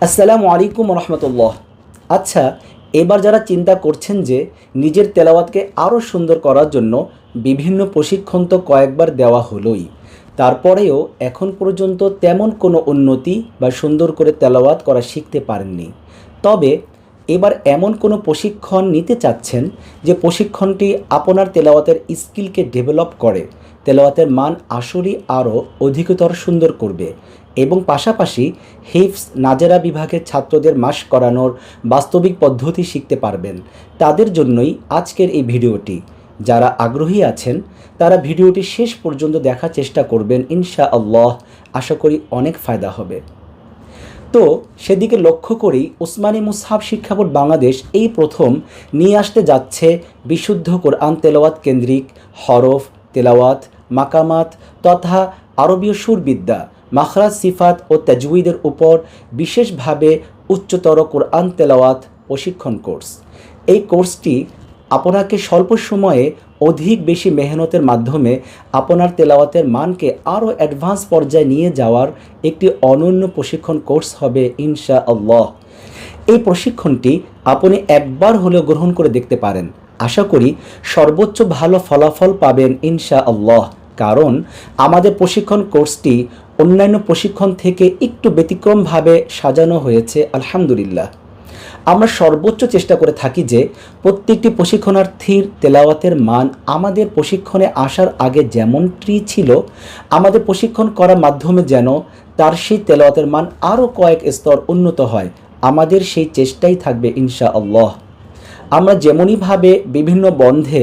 আসসালামু আলাইকুম রহমতুল্লাহ। আচ্ছা, এবার যারা চিন্তা করছেন যে নিজের তেলাওয়াতকে আরও সুন্দর করার জন্য বিভিন্ন প্রশিক্ষণ তো কয়েকবার দেওয়া হলোই, তারপরেও এখন পর্যন্ত তেমন কোনো উন্নতি বা সুন্দর করে তেলাওয়াত করা শিখতে পারেননি। তবে এবার এমন কোনো প্রশিক্ষণ নিতে চাচ্ছেন যে প্রশিক্ষণটি আপনার তেলাওয়াতের স্কিলকে ডেভেলপ করে, তেলাওয়াতের মান আসলেই আরও অধিকতর সুন্দর করবে এবং পাশাপাশি হিফজ নাজেরা বিভাগের ছাত্রদের মাস করানোর বাস্তবিক পদ্ধতি শিখতে পারবেন, তাদের জন্যই আজকের এই ভিডিওটি। যারা আগ্রহী আছেন তারা ভিডিওটি শেষ পর্যন্ত দেখার চেষ্টা করবেন, ইনশাআল্লাহ আশা করি অনেক ফায়দা হবে। তো সেদিকে লক্ষ্য করেই উসমানী মুসহাব শিক্ষা বোর্ড বাংলাদেশ এই প্রথম নিয়ে আসতে যাচ্ছে বিশুদ্ধ কোরআন তেলাওয়াত কেন্দ্রিক হরফ, তেলাওয়াত, মাকামাত তথা আরবীয় সুরবিদ্যা, মাখরাজ, সিফাত ও তাজউইদের উপর বিশেষভাবে উচ্চতর কোরআন তেলাওয়াত প্রশিক্ষণ কোর্স। এই কোর্সটি আপনাকে স্বল্প সময়ে অধিক বেশি মেহনতের মাধ্যমে আপনার তেলাওয়াতের মানকে আরও অ্যাডভান্স পর্যায়ে নিয়ে যাওয়ার একটি অনন্য প্রশিক্ষণ কোর্স হবে ইনশাআল্লাহ। এই প্রশিক্ষণটি আপনি একবার হলেও গ্রহণ করে দেখতে পারেন, আশা করি সর্বোচ্চ ভালো ফলাফল পাবেন ইনশাআল্লাহ। কারণ আমাদের প্রশিক্ষণ কোর্সটি অন্যান্য প্রশিক্ষণ থেকে একটু ব্যতিক্রমভাবে সাজানো হয়েছে। আলহামদুলিল্লাহ, আমরা সর্বোচ্চ চেষ্টা করে থাকি যে প্রত্যেকটি প্রশিক্ষণার্থীর তেলাওয়াতের মান আমাদের প্রশিক্ষণে আসার আগে যেমনটি ছিল, আমাদের প্রশিক্ষণ করার মাধ্যমে যেন তার সেই তেলাওয়াতের মান আরও কয়েক স্তর উন্নত হয়, আমাদের সেই চেষ্টাই থাকবে ইনশাআল্লাহ। আমরা যেমনইভাবে বিভিন্ন বন্ধে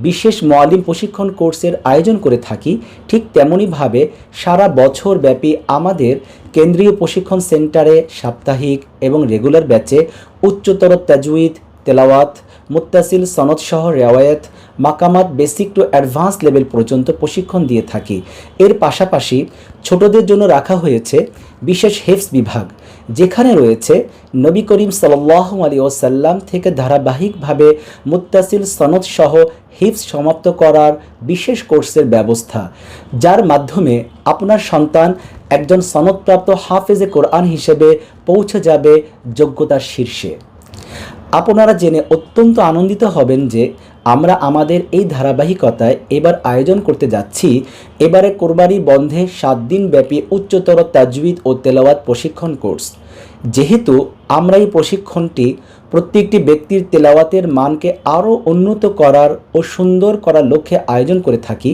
বিশেষ মুআল্লিম প্রশিক্ষণ কোর্সের আয়োজন করে থাকি, ঠিক তেমনইভাবে সারা বছর ব্যাপী আমাদের কেন্দ্রীয় প্রশিক্ষণ সেন্টারে সাপ্তাহিক এবং রেগুলার ব্যাচে উচ্চতর তাজউইদ, তেলাওয়াত, মুত্তাসিল, সনদ সহ রেওয়ায়াত, মাকামাত বেসিক টু অ্যাডভান্স লেভেল পর্যন্ত প্রশিক্ষণ দিয়ে থাকি। এর পাশাপাশি ছোটদের জন্য রাখা হয়েছে বিশেষ হিফজ বিভাগ, যেখানে রয়েছে নবী করিম সাল্লাল্লাহু আলাইহি ওয়াসাল্লাম থেকে ধারাবাহিকভাবে মুত্তাসিল, সনদ সহ হিফজ সমাপ্ত করার বিশেষ কোর্সের ব্যবস্থা, যার মাধ্যমে আপনার সন্তান একজন সনদপ্রাপ্ত হাফেজে কোরআন হিসেবে পৌঁছে যাবে যোগ্যতার শীর্ষে। আপনারা জেনে অত্যন্ত আনন্দিত হবেন যে আমরা আমাদের এই ধারাবাহিকতায় এবার আয়োজন করতে যাচ্ছি এবারে কোরবানি বন্ধে 7 দিন ব্যাপী উচ্চতর তাজউইদ ও তেলাওয়াত প্রশিক্ষণ কোর্স। যেহেতু আমরা এই প্রশিক্ষণটি প্রত্যেকটি ব্যক্তির তেলাওয়াতের মানকে আরও উন্নত করার ও সুন্দর করার লক্ষ্যে আয়োজন করে থাকি,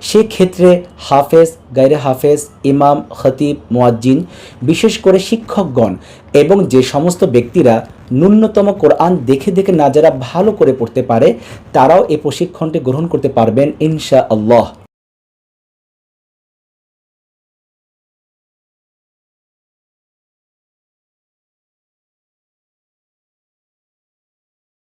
সেক্ষেত্রে হাফেজ, গায়রে হাফেজ, ইমাম, খতিব, মুয়াজ্জিন, বিশেষ করে শিক্ষকগণ এবং যে সমস্ত ব্যক্তিরা ন্যূনতম কোরআন দেখে দেখে না যারা ভালো করে পড়তে পারে, তারাও এই প্রশিক্ষণটি গ্রহণ করতে পারবেন ইনশাআল্লাহ।